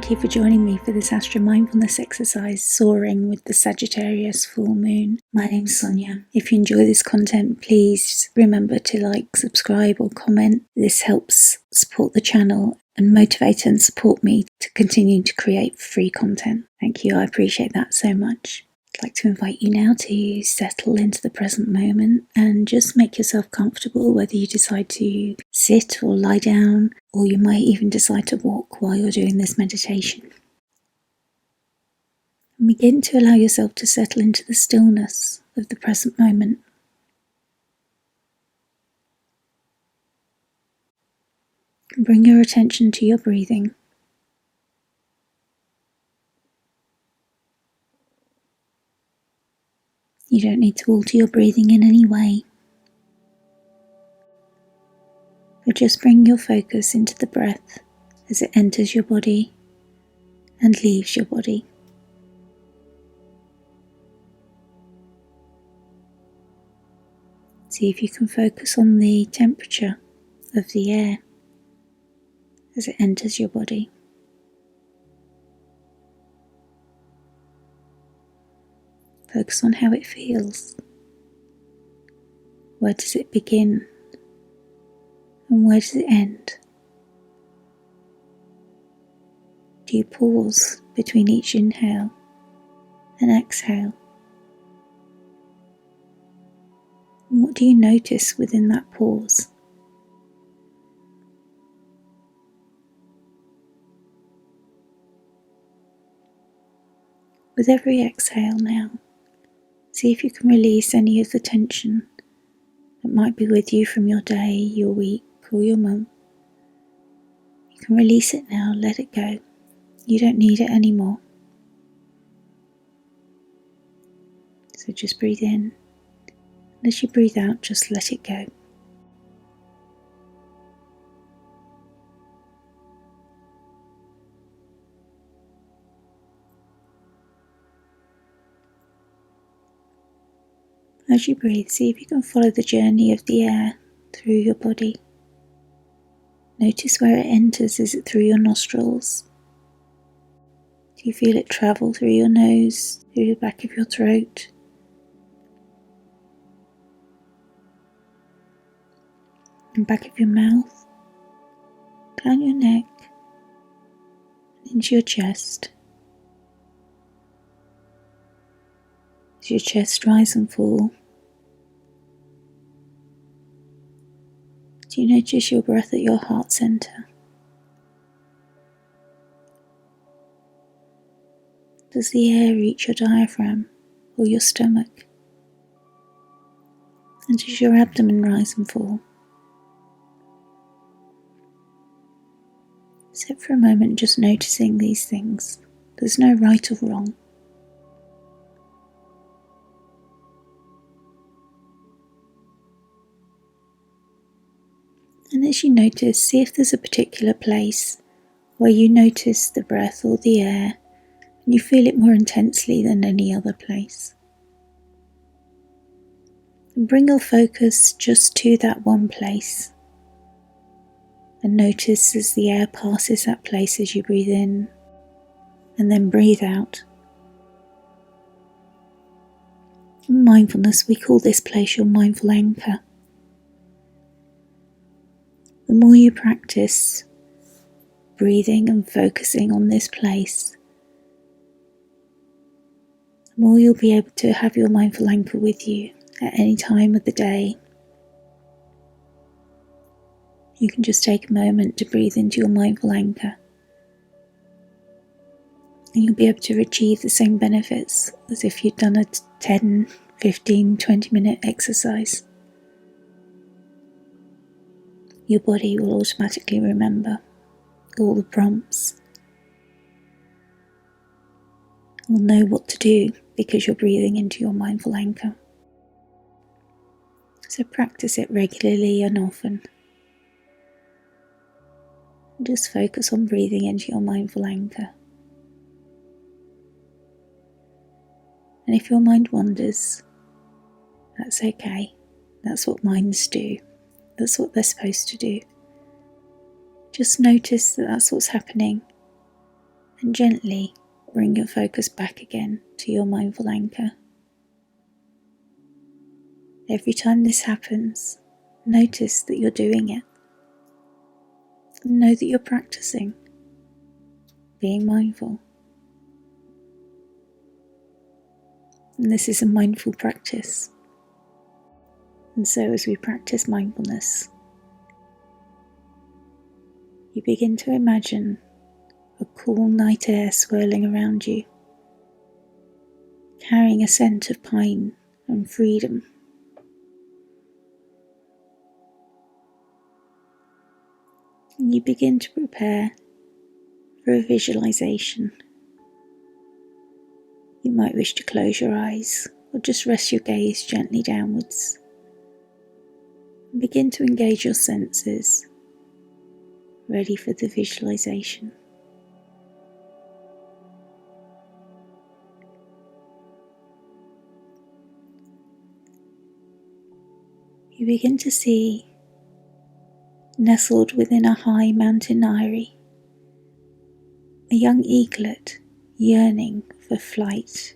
thank you for joining me for this Astromindfulness exercise, Soaring with the Sagittarius Full Moon. My name's Sonia. If you enjoy this content, please remember to like, subscribe or comment. This helps support the channel and motivate and support me to continue to create free content. Thank you, I appreciate that so much. I'd like to invite you now to settle into the present moment and just make yourself comfortable, whether you decide to sit or lie down, or you might even decide to walk while you're doing this meditation. And begin to allow yourself to settle into the stillness of the present moment. And bring your attention to your breathing. You don't need to alter your breathing in any way, but just bring your focus into the breath as it enters your body and leaves your body. See if you can focus on the temperature of the air as it enters your body. Focus on how it feels. Where does it begin? And where does it end? Do you pause between each inhale and exhale? And what do you notice within that pause? With every exhale now, see if you can release any of the tension that might be with you from your day, your week, or your month. You can release it now, let it go. You don't need it anymore. So just breathe in. And as you breathe out, just let it go. As you breathe, see if you can follow the journey of the air through your body. Notice where it enters. Is it through your nostrils? Do you feel it travel through your nose, through the back of your throat? And back of your mouth, down your neck, into your chest. Does your chest rise and fall? Do you notice your breath at your heart center? Does the air reach your diaphragm or your stomach? And does your abdomen rise and fall? Sit for a moment just noticing these things. There's no right or wrong. And as you notice, see if there's a particular place where you notice the breath or the air and you feel it more intensely than any other place. And bring your focus just to that one place. And notice as the air passes that place as you breathe in and then breathe out. In mindfulness, we call this place your mindful anchor. The more you practice breathing and focusing on this place, the more you'll be able to have your mindful anchor with you at any time of the day. You can just take a moment to breathe into your mindful anchor, and you'll be able to achieve the same benefits as if you'd done a 10, 15, 20-minute exercise. Your body will automatically remember all the prompts. It will know what to do because you're breathing into your mindful anchor. So practice it regularly and often. And just focus on breathing into your mindful anchor. And if your mind wanders, that's okay. That's what minds do. That's what they're supposed to do. Just notice that that's what's happening and gently bring your focus back again to your mindful anchor. Every time this happens, notice that you're doing it. And know that you're practicing being mindful. And this is a mindful practice. And so as we practice mindfulness, you begin to imagine a cool night air swirling around you, carrying a scent of pine and freedom. And you begin to prepare for a visualization. You might wish to close your eyes or just rest your gaze gently downwards. And begin to engage your senses, ready for the visualization. You begin to see, nestled within a high mountain eyrie, a young eaglet yearning for flight.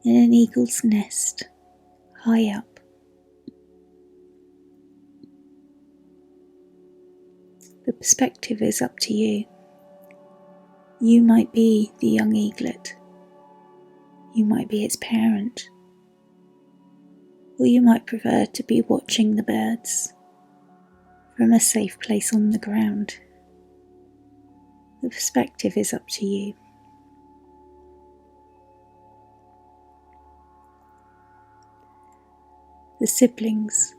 In an eagle's nest, high up. The perspective is up to you. You might be the young eaglet. You might be its parent. Or you might prefer to be watching the birds from a safe place on the ground. The perspective is up to you. The siblings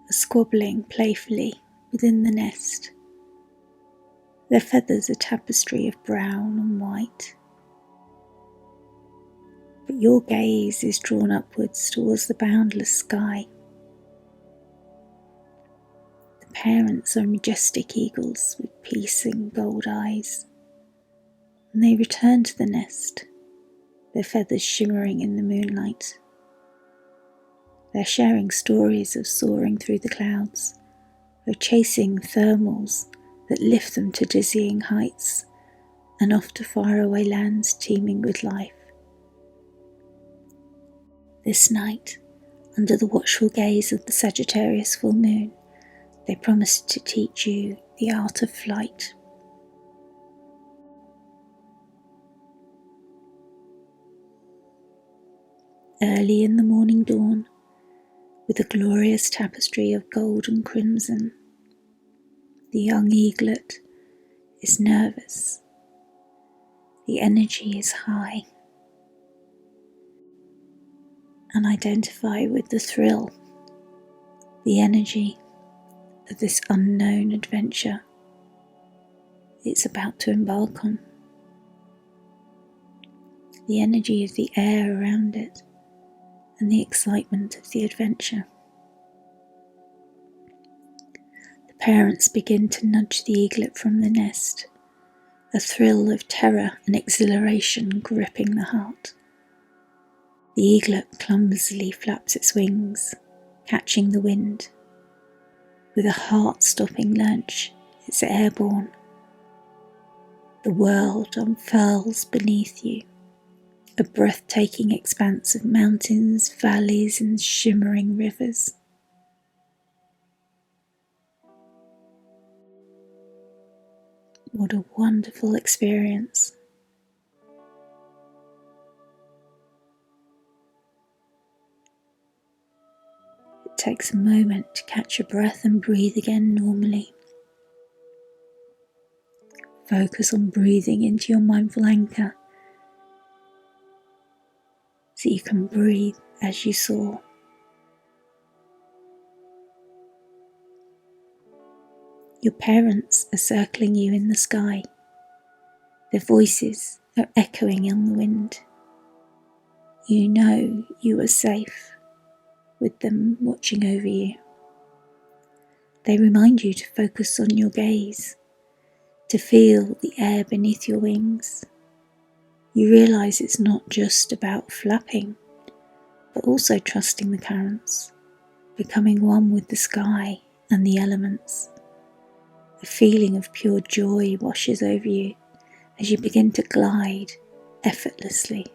are squabbling playfully within the nest, their feathers a tapestry of brown and white. But your gaze is drawn upwards towards the boundless sky. The parents are majestic eagles with piercing gold eyes, and they return to the nest, their feathers shimmering in the moonlight. They're sharing stories of soaring through the clouds, of chasing thermals that lift them to dizzying heights and off to faraway lands teeming with life. This night, under the watchful gaze of the Sagittarius Full Moon, they promise to teach you the art of flight. Early in the morning dawn, with a glorious tapestry of gold and crimson, the young eaglet is nervous. The energy is high. And identify with the thrill, the energy of this unknown adventure it's about to embark on. The energy of the air around it and the excitement of the adventure. The parents begin to nudge the eaglet from the nest, a thrill of terror and exhilaration gripping the heart. The eaglet clumsily flaps its wings, catching the wind. With a heart-stopping lurch, it's airborne. The world unfurls beneath you, a breathtaking expanse of mountains, valleys, and shimmering rivers. What a wonderful experience. It takes a moment to catch your breath and breathe again normally. Focus on breathing into your mindful anchor so you can breathe as you soar. Your parents are circling you in the sky. Their voices are echoing on the wind. You know you are safe with them watching over you. They remind you to focus on your gaze, to feel the air beneath your wings. You realise it's not just about flapping, but also trusting the currents, becoming one with the sky and the elements, A feeling of pure joy washes over you as you begin to glide effortlessly.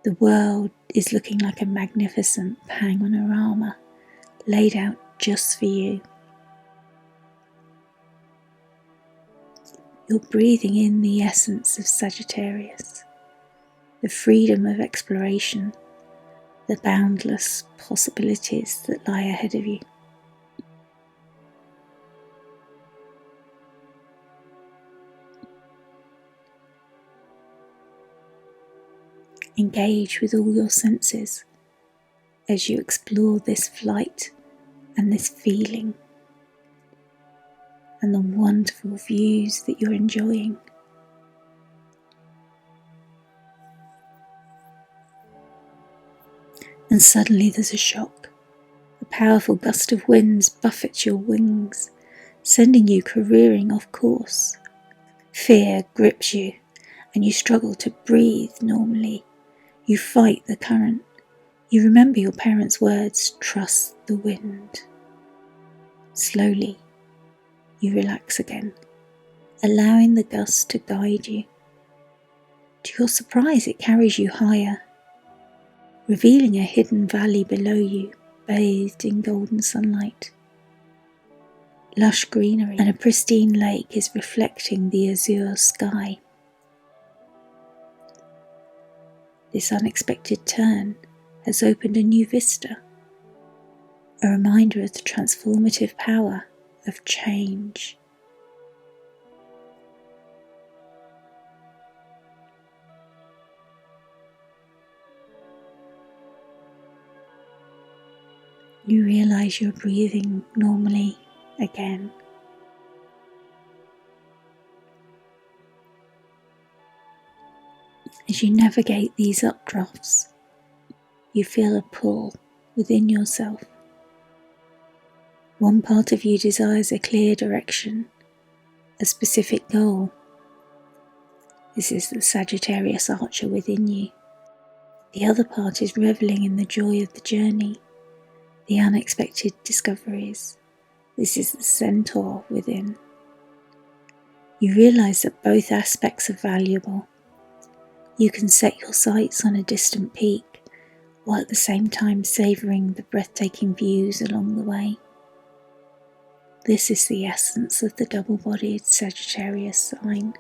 The world is looking like a magnificent panorama laid out just for you. You're breathing in the essence of Sagittarius, the freedom of exploration, the boundless possibilities that lie ahead of you. Engage with all your senses as you explore this flight and this feeling and the wonderful views that you're enjoying. And suddenly there's a shock. A powerful gust of winds buffets your wings, sending you careering off course. Fear grips you and you struggle to breathe normally. You fight the current. You remember your parents' words, trust the wind. Slowly, you relax again, allowing the gust to guide you. To your surprise, it carries you higher, revealing a hidden valley below you, bathed in golden sunlight. Lush greenery and a pristine lake is reflecting the azure sky. This unexpected turn has opened a new vista, a reminder of the transformative power of change. You realize you're breathing normally again. As you navigate these updrafts, you feel a pull within yourself. One part of you desires a clear direction, a specific goal. This is the Sagittarius Archer within you. The other part is reveling in the joy of the journey, the unexpected discoveries. This is the Centaur within. You realize that both aspects are valuable. You can set your sights on a distant peak, while at the same time savouring the breathtaking views along the way. This is the essence of the double-bodied Sagittarius sign.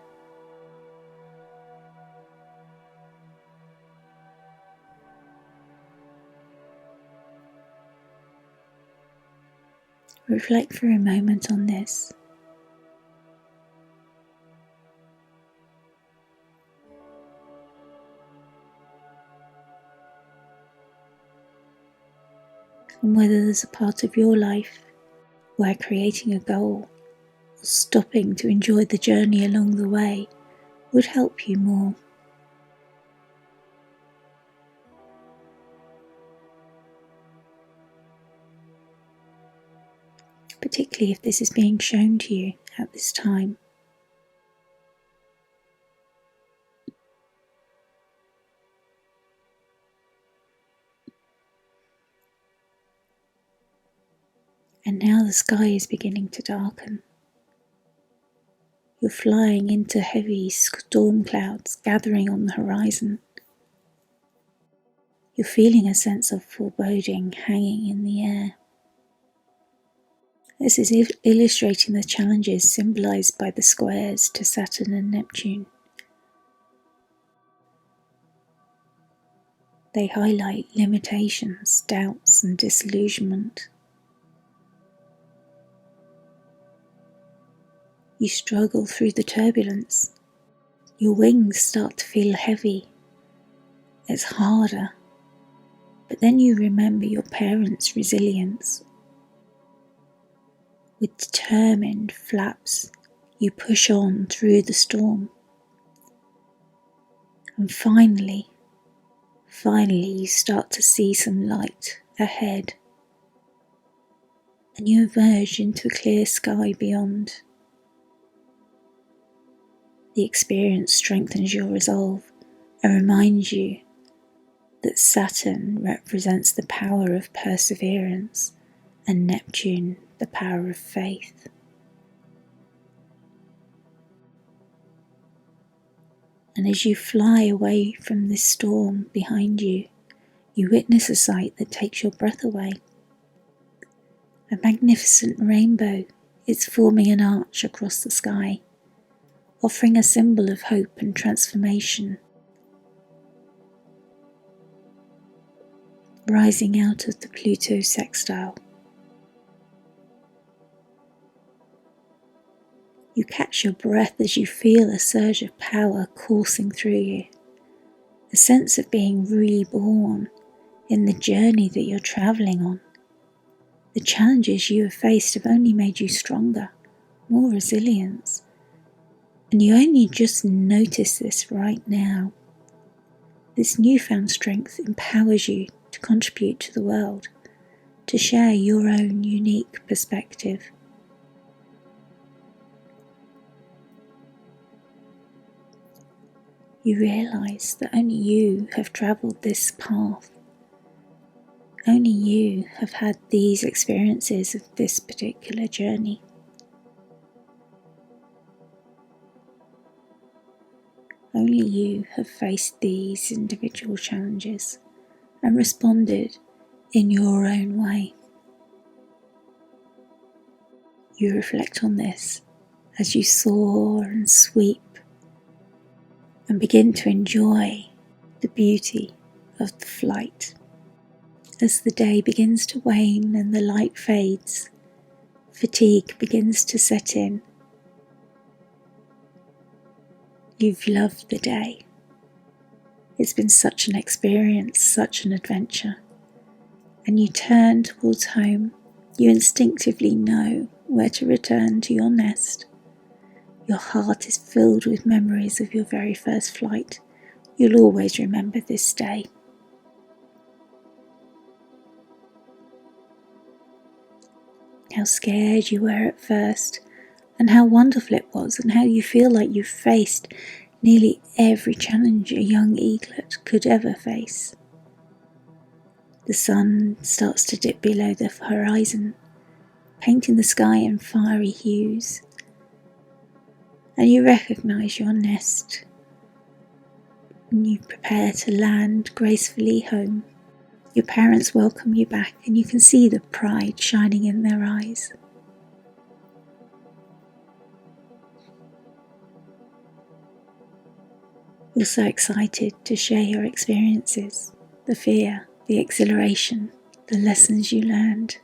Reflect for a moment on this. And whether there's a part of your life where creating a goal or stopping to enjoy the journey along the way would help you more. Particularly if this is being shown to you at this time. And now the sky is beginning to darken. You're flying into heavy storm clouds gathering on the horizon. You're feeling a sense of foreboding hanging in the air. This is illustrating the challenges symbolised by the squares to Saturn and Neptune. They highlight limitations, doubts and disillusionment. You struggle through the turbulence. Your wings start to feel heavy. It's harder. But then you remember your parents' resilience. With determined flaps, you push on through the storm. And finally you start to see some light ahead. And you emerge into a clear sky beyond. The experience strengthens your resolve and reminds you that Saturn represents the power of perseverance and Neptune the power of faith. And as you fly away from this storm behind you, you witness a sight that takes your breath away. A magnificent rainbow is forming an arch across the sky, offering a symbol of hope and transformation. Rising out of the Pluto sextile, you catch your breath as you feel a surge of power coursing through you, a sense of being reborn in the journey that you're travelling on. The challenges you have faced have only made you stronger, more resilient, and you only just notice this right now. This newfound strength empowers you to contribute to the world, to share your own unique perspective. You realise that only you have travelled this path. Only you have had these experiences of this particular journey. Only you have faced these individual challenges and responded in your own way. You reflect on this as you soar and sweep and begin to enjoy the beauty of the flight. As the day begins to wane and the light fades, fatigue begins to set in. You've loved the day. It's been such an experience, such an adventure. And you turn towards home. You instinctively know where to return to your nest. Your heart is filled with memories of your very first flight. You'll always remember this day. How scared you were at first, and how wonderful it was, and how you feel like you've faced nearly every challenge a young eaglet could ever face. The sun starts to dip below the horizon, painting the sky in fiery hues, and you recognise your nest, and you prepare to land gracefully home. Your parents welcome you back, and you can see the pride shining in their eyes. You're so excited to share your experiences, the fear, the exhilaration, the lessons you learned.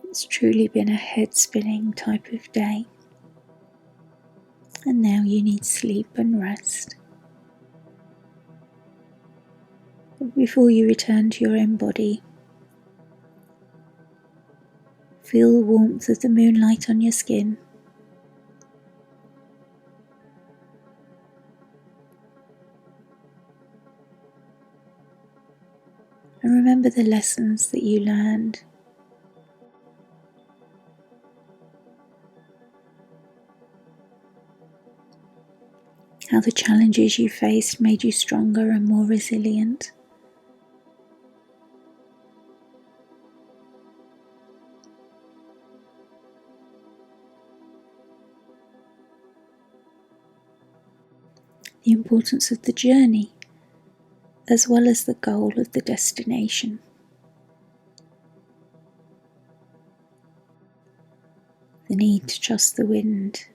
It's truly been a head-spinning type of day, and now you need sleep and rest. But before you return to your own body, feel the warmth of the moonlight on your skin. And remember the lessons that you learned. How the challenges you faced made you stronger and more resilient. The importance of the journey, as well as the goal of the destination. The need to trust the wind.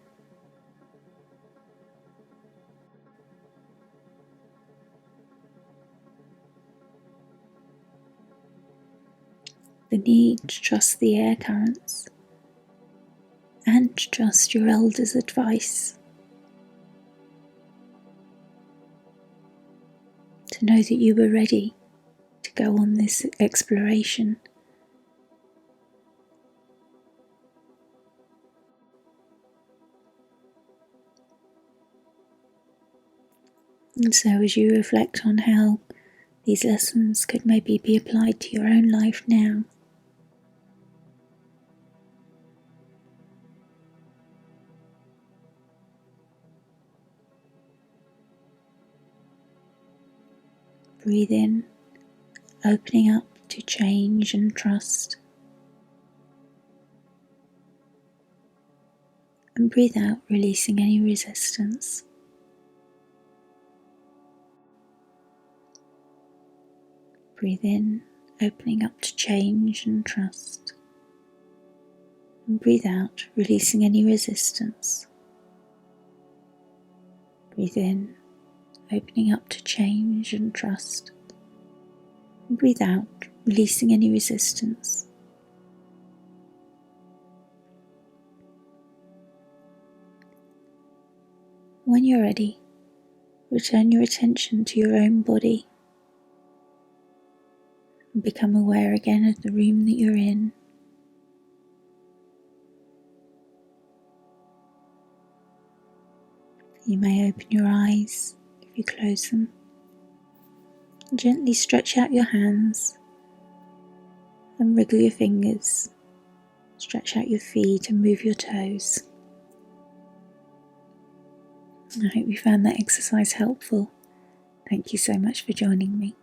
The need to trust the air currents and to trust your elders' advice. To know that you were ready to go on this exploration. And so as you reflect on how these lessons could maybe be applied to your own life now, breathe in, opening up to change and trust. And breathe out, releasing any resistance. Breathe in, opening up to change and trust. And breathe out, releasing any resistance. Breathe in, opening up to change and trust. And breathe out, releasing any resistance. When you're ready, return your attention to your own body and become aware again of the room that you're in. You may open your eyes if you close them. Gently stretch out your hands and wriggle your fingers. Stretch out your feet and move your toes. I hope you found that exercise helpful. Thank you so much for joining me.